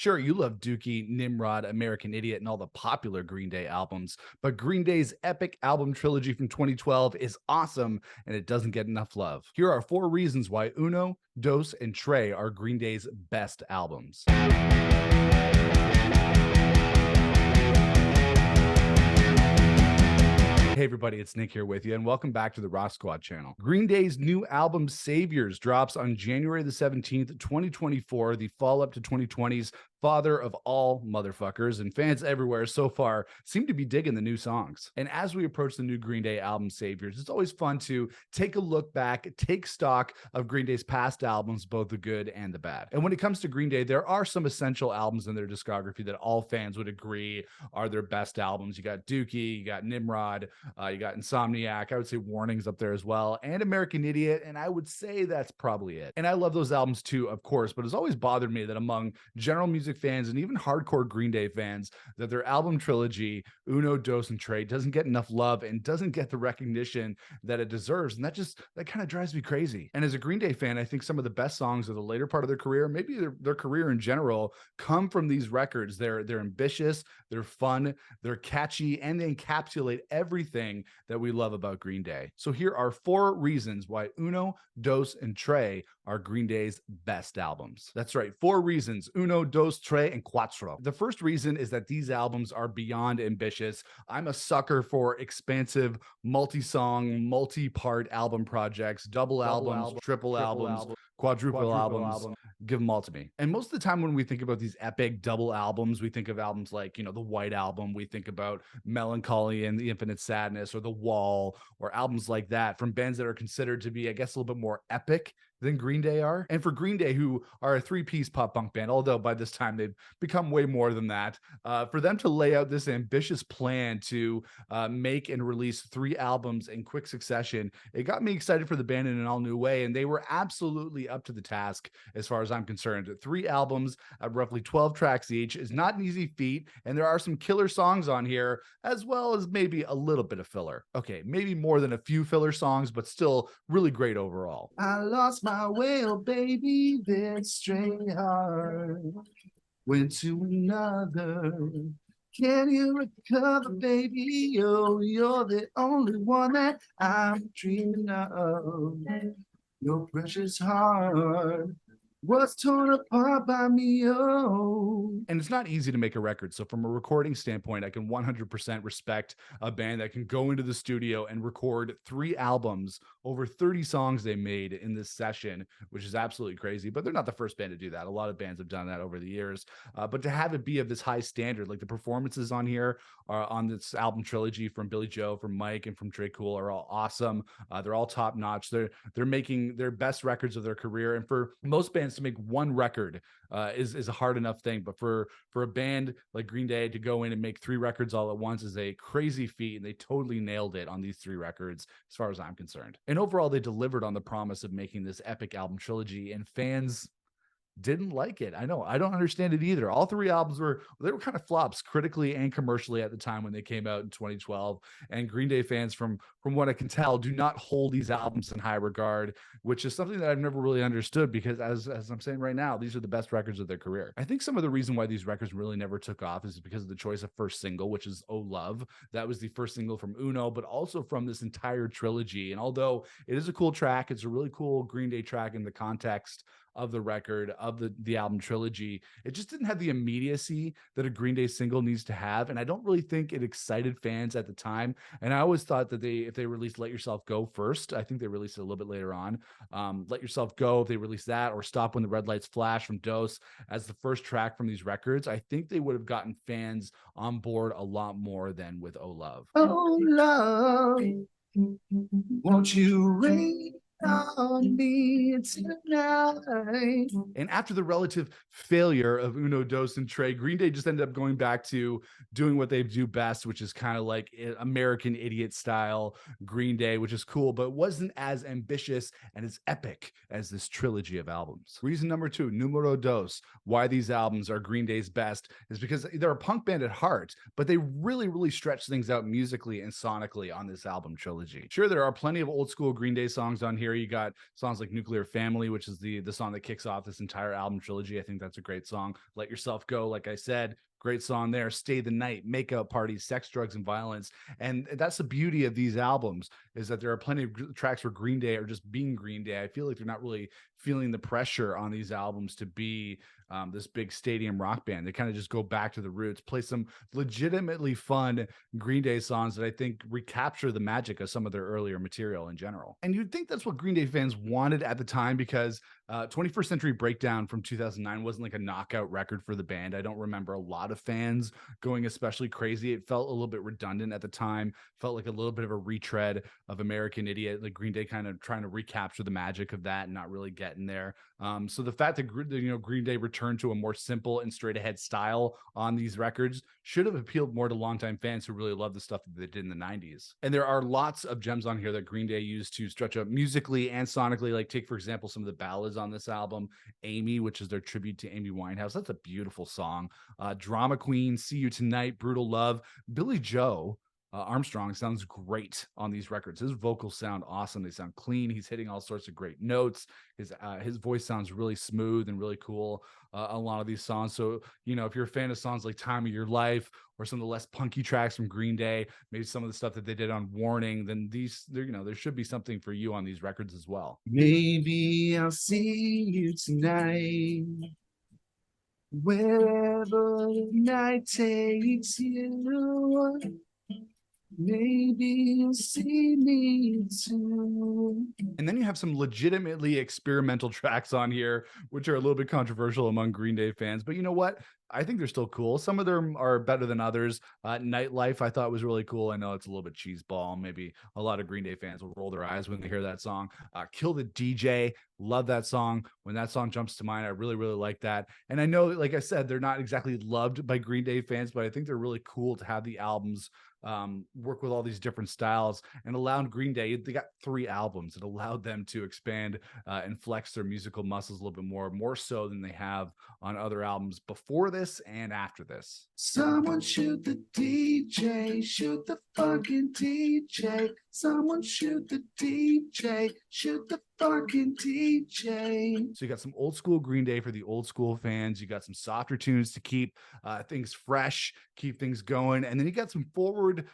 Sure, you love Dookie, Nimrod, American Idiot, and all the popular Green Day albums, but Green Day's epic album trilogy from 2012 is awesome and it doesn't get enough love. Here are 4 reasons why Uno, Dos, and Tre are Green Day's best albums. Hey everybody, it's Nick here with you, and welcome back to the Rock Squad channel. Green Day's new album, Saviors, drops on January the 17th, 2024, the follow-up to 2020's Father of All Motherfuckers, and fans everywhere so far seem to be digging the new songs. And as we approach the new Green Day album, Saviors, it's always fun to take a look back, take stock of Green Day's past albums, both the good and the bad. And when it comes to Green Day, there are some essential albums in their discography that all fans would agree are their best albums. You got Dookie, you got Nimrod, you got Insomniac, I would say Warning's up there as well, and American Idiot, and I would say that's probably it. And I love those albums too, of course, but it's always bothered me that among general music fans and even hardcore Green Day fans, that their album trilogy, Uno, Dos, and Tre, doesn't get enough love and doesn't get the recognition that it deserves. And that kind of drives me crazy. And as a Green Day fan, I think some of the best songs of the later part of their career, maybe their career in general, come from these records. They're ambitious, they're fun, they're catchy, and they encapsulate everything that we love about Green Day. So here are 4 reasons why Uno, Dos, and Tre are Green Day's best albums. That's right, 4 reasons: Uno, Dos, Tre, and Cuatro. The first reason is that these albums are beyond ambitious. I'm a sucker for expansive, multi-song, multi-part album projects, double albums, triple albums, quadruple albums. Give them all to me. And most of the time when we think about these epic double albums, we think of albums like, the White Album, we think about Melancholy and the Infinite Sadness, or The Wall, or albums like that from bands that are considered to be, I guess, a little bit more epic than Green Day are. And for Green Day, who are a 3-piece pop punk band, although by this time they've become way more than that, for them to lay out this ambitious plan to make and release 3 albums in quick succession, it got me excited for the band in an all new way. And they were absolutely up to the task as far as I'm concerned. 3 albums at roughly 12 tracks each is not an easy feat. And there are some killer songs on here, as well as maybe a little bit of filler. Okay, maybe more than a few filler songs, but still really great overall. I lost my way, oh baby, this stray heart went to another. Can you recover, baby? Oh, you're the only one that I'm dreaming of. Your precious heart was torn apart by me, oh. And it's not easy to make a record. So from a recording standpoint, I can 100% respect a band that can go into the studio and record 3 albums, over 30 songs they made in this session, which is absolutely crazy. But they're not the first band to do that. A lot of bands have done that over the years. But to have it be of this high standard, like the performances on here are on this album trilogy from Billy Joe, from Mike, and from Trey Cool are all awesome. They're all top notch. They're making their best records of their career. And for most bands to make one record is a hard enough thing, but for a band like Green Day to go in and make 3 records all at once is a crazy feat, and they totally nailed it on these 3 records as far as I'm concerned. And overall, they delivered on the promise of making this epic album trilogy, and fans didn't like it. I know, I don't understand it either. All 3 albums were kind of flops critically and commercially at the time when they came out in 2012. And Green Day fans, from what I can tell, do not hold these albums in high regard, which is something that I've never really understood, because as I'm saying right now, these are the best records of their career. I think some of the reason why these records really never took off is because of the choice of first single, which is Oh Love. That was the first single from Uno, but also from this entire trilogy. And although it is a cool track, it's a really cool Green Day track in the context of the record, of the album trilogy, it just didn't have the immediacy that a Green Day single needs to have. And I don't really think it excited fans at the time. And I always thought that if they released Let Yourself Go first, I think they released it a little bit later on. Let Yourself Go, if they released that, or Stop When the Red Lights Flash from Dos as the first track from these records, I think they would have gotten fans on board a lot more than with Oh Love. Oh love, won't you ring on me tonight? And after the relative failure of Uno, Dos, and Tre, Green Day just ended up going back to doing what they do best, which is kind of like American Idiot style Green Day, which is cool, but wasn't as ambitious and as epic as this trilogy of albums. Reason number 2, numero dos, why these albums are Green Day's best, is because they're a punk band at heart, but they really, really stretch things out musically and sonically on this album trilogy. Sure, there are plenty of old school Green Day songs on here, here. You got songs like Nuclear Family, which is the song that kicks off this entire album trilogy. I think that's a great song. Let Yourself Go, like I said, great song there. Stay the Night, Makeup Parties, Sex, Drugs, and Violence. And that's the beauty of these albums, is that there are plenty of tracks where Green Day are just being Green Day. I feel like they're not really feeling the pressure on these albums to be this big stadium rock band. They kind of just go back to the roots, play some legitimately fun Green Day songs that I think recapture the magic of some of their earlier material in general. And you'd think that's what Green Day fans wanted at the time, because 21st Century Breakdown from 2009 wasn't like a knockout record for the band. I don't remember a lot of fans going especially crazy. It felt a little bit redundant at the time, felt like a little bit of a retread of American Idiot, like Green Day kind of trying to recapture the magic of that and not really getting there. So the fact that Green Day returned to a more simple and straight ahead style on these records should have appealed more to longtime fans who really love the stuff that they did in the 90s. And there are lots of gems on here that Green Day used to stretch up musically and sonically. Like, take for example some of the ballads on this album. Amy, which is their tribute to Amy Winehouse, that's a beautiful song. Drama Queen, See You Tonight, Brutal Love. Billy Joe Armstrong sounds great on these records. His vocals sound awesome. They sound clean. He's hitting all sorts of great notes. His voice sounds really smooth and really cool on a lot of these songs. So, if you're a fan of songs like Time of Your Life or some of the less punky tracks from Green Day, maybe some of the stuff that they did on Warning, then there should be something for you on these records as well. Maybe I'll see you tonight, wherever the night takes you. Maybe you'll see me too. And then you have some legitimately experimental tracks on here, which are a little bit controversial among Green Day fans. But you know what? I think they're still cool. Some of them are better than others. Nightlife, I thought was really cool. I know it's a little bit cheeseball. Maybe a lot of Green Day fans will roll their eyes when they hear that song. Kill the DJ, love that song. When that song jumps to mind, I really, really like that. And I know, like I said, they're not exactly loved by Green Day fans, but I think they're really cool to have the albums work with all these different styles, and allowed Green Day, they got 3 albums. It allowed them to expand and flex their musical muscles a little bit more so than they have on other albums before this and after this. Someone shoot the DJ, shoot the fucking DJ. Someone shoot the DJ, shoot the fucking DJ. So you got some old school Green Day for the old school fans. You got some softer tunes to keep things fresh, keep things going. And then you got some forward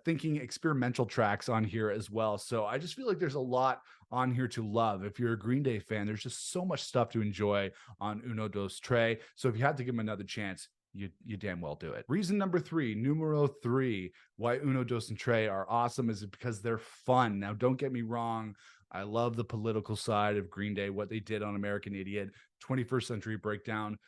thinking experimental tracks on here as well. So I just feel like there's a lot on here to love. If you're a Green Day fan, there's just so much stuff to enjoy on Uno Dos Tres. So if you had to give them another chance, you damn well do it. Reason number 3, numero 3, why Uno Dos and Tres are awesome is because they're fun. Now, don't get me wrong. I love the political side of Green Day, what they did on American Idiot, 21st Century Breakdown.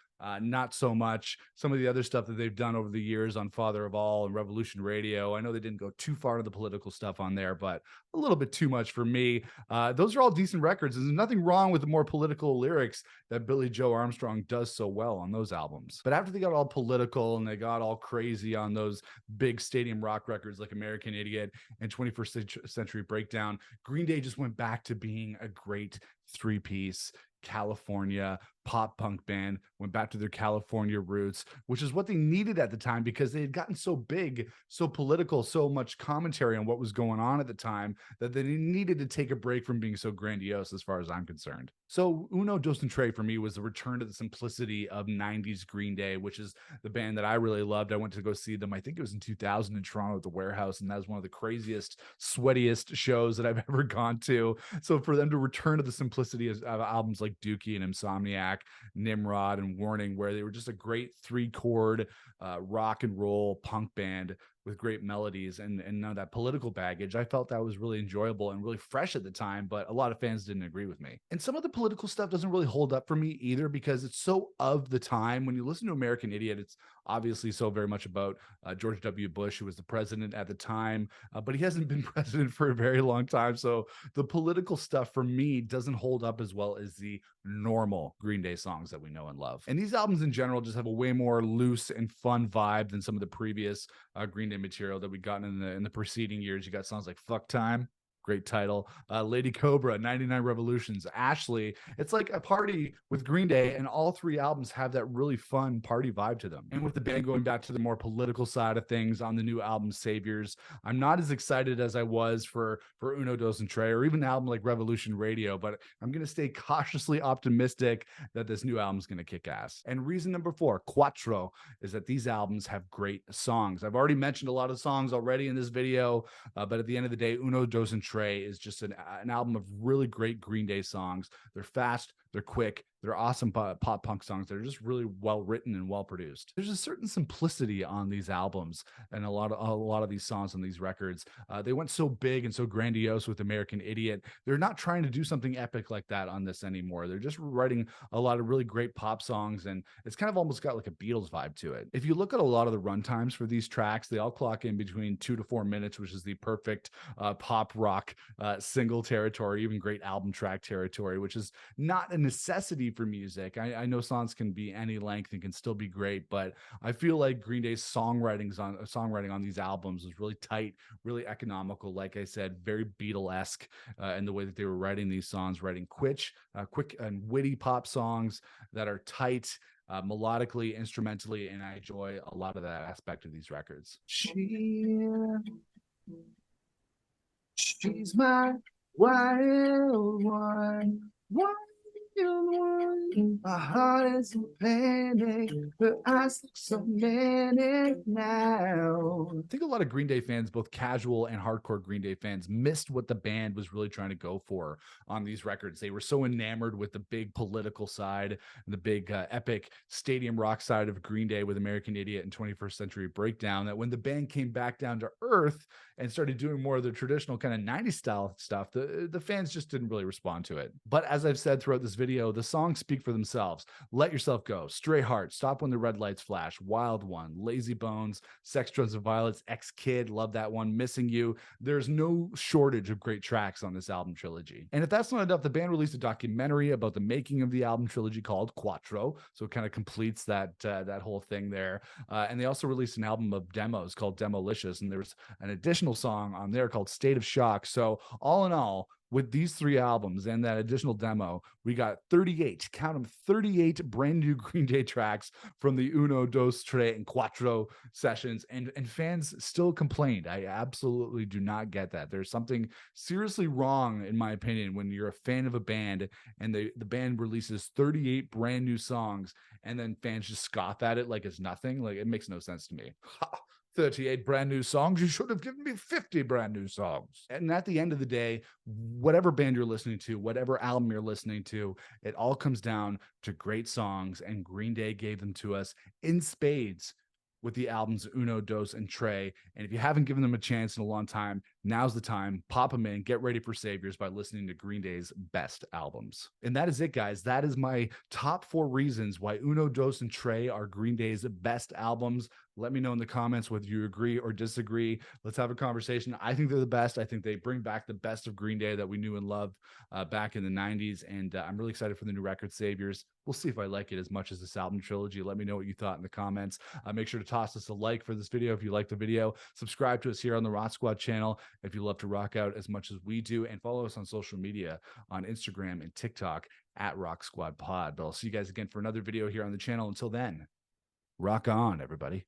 Not so much some of the other stuff that they've done over the years on Father of All and Revolution Radio. I know they didn't go too far into the political stuff on there, but a little bit too much for me. Those are all decent records. There's nothing wrong with the more political lyrics that Billy Joe Armstrong does so well on those albums. But after they got all political and they got all crazy on those big stadium rock records like American Idiot and 21st Century Breakdown, Green Day just went back to being a great 3-piece California pop punk band, went back to their California roots, which is what they needed at the time, because they had gotten so big, so political, so much commentary on what was going on at the time, that they needed to take a break from being so grandiose, as far as I'm concerned. So Uno Dos and Tres for me was the return to the simplicity of 90s Green Day, which is the band that I really loved. I went to go see them, I think it was in 2000 in Toronto at the Warehouse, and that was one of the craziest, sweatiest shows that I've ever gone to. So for them to return to the simplicity of albums like Dookie and Insomniac, Nimrod and Warning, where they were just a great 3-chord rock and roll punk band with great melodies and none of that political baggage, I felt that was really enjoyable and really fresh at the time, but a lot of fans didn't agree with me. And some of the political stuff doesn't really hold up for me either, because it's so of the time. When you listen to American Idiot, it's obviously so very much about George W. Bush, who was the president at the time, but he hasn't been president for a very long time. So the political stuff for me doesn't hold up as well as the normal Green Day songs that we know and love. And these albums in general just have a way more loose and fun vibe than some of the previous Green Day material that we got in the preceding years. You got songs like Fuck Time, great title. Lady Cobra, 99 Revolutions, Ashley. It's like a party with Green Day, and all three albums have that really fun party vibe to them. And with the band going back to the more political side of things on the new album Saviors, I'm not as excited as I was for Uno Dos and Trey, or even an album like Revolution Radio, but I'm going to stay cautiously optimistic that this new album is going to kick ass. And reason number 4, Quattro, is that these albums have great songs. I've already mentioned a lot of songs already in this video, but at the end of the day, Uno Dos and Trey is just an album of really great Green Day songs. They're fast, they're quick, they're awesome pop punk songs. They're just really well written and well produced. There's a certain simplicity on these albums and a lot of these songs on these records. They went so big and so grandiose with American Idiot. They're not trying to do something epic like that on this anymore. They're just writing a lot of really great pop songs, and it's kind of almost got like a Beatles vibe to it. If you look at a lot of the run times for these tracks, they all clock in between 2 to 4 minutes, which is the perfect pop rock single territory, even great album track territory, which is not a necessity for music. I know songs can be any length and can still be great, but I feel like Green Day's songwriting on these albums was really tight, really economical. Like I said, very Beatle-esque in the way that they were writing these songs, writing quick and witty pop songs that are tight, melodically, instrumentally, and I enjoy a lot of that aspect of these records. She's my wild one. My heart is in panic, her eyes look so manic now. I think a lot of Green Day fans, both casual and hardcore Green Day fans, missed what the band was really trying to go for on these records. They were so enamored with the big political side and the big epic stadium rock side of Green Day with American Idiot and 21st Century Breakdown that when the band came back down to earth and started doing more of the traditional kind of 90s style stuff, the fans just didn't really respond to it. But as I've said throughout this video, the songs speak for themselves. Let Yourself Go, Stray Heart, Stop When the Red Lights Flash, Wild One, Lazy Bones, Sex, Drugs, and Violence, Ex-Kid, love that one, Missing You. There's no shortage of great tracks on this album trilogy. And if that's not enough, the band released a documentary about the making of the album trilogy called Quattro, so it kind of completes that whole thing there. And they also released an album of demos called Demolicious, and there was an additional song on there called State of Shock. So all in all, with these 3 albums and that additional demo, we got 38, count them, 38 brand new Green Day tracks from the Uno, Dos, Tres, and Quattro sessions. And fans still complained. I absolutely do not get that. There's something seriously wrong, in my opinion, when you're a fan of a band and the band releases 38 brand new songs and then fans just scoff at it like it's nothing. Like, it makes no sense to me. 38 brand new songs. You should have given me 50 brand new songs. And at the end of the day, whatever band you're listening to, whatever album you're listening to, it all comes down to great songs, and Green Day gave them to us in spades with the albums Uno, Dos, and Trey. And if you haven't given them a chance in a long time, now's the time. Pop them in, get ready for Saviors by listening to Green Day's best albums. And that is it, guys. That is my top 4 reasons why Uno, Dos, and Trey are Green Day's best albums. Let me know in the comments whether you agree or disagree. Let's have a conversation. I think they're the best. I think they bring back the best of Green Day that we knew and loved back in the 90s. And I'm really excited for the new record, Saviors. We'll see if I like it as much as this album trilogy. Let me know what you thought in the comments. Make sure to toss us a like for this video if you liked the video. Subscribe to us here on the Rock Squad channel if you love to rock out as much as we do. And follow us on social media on Instagram and TikTok at Rock Squad Pod. But I'll see you guys again for another video here on the channel. Until then, rock on, everybody.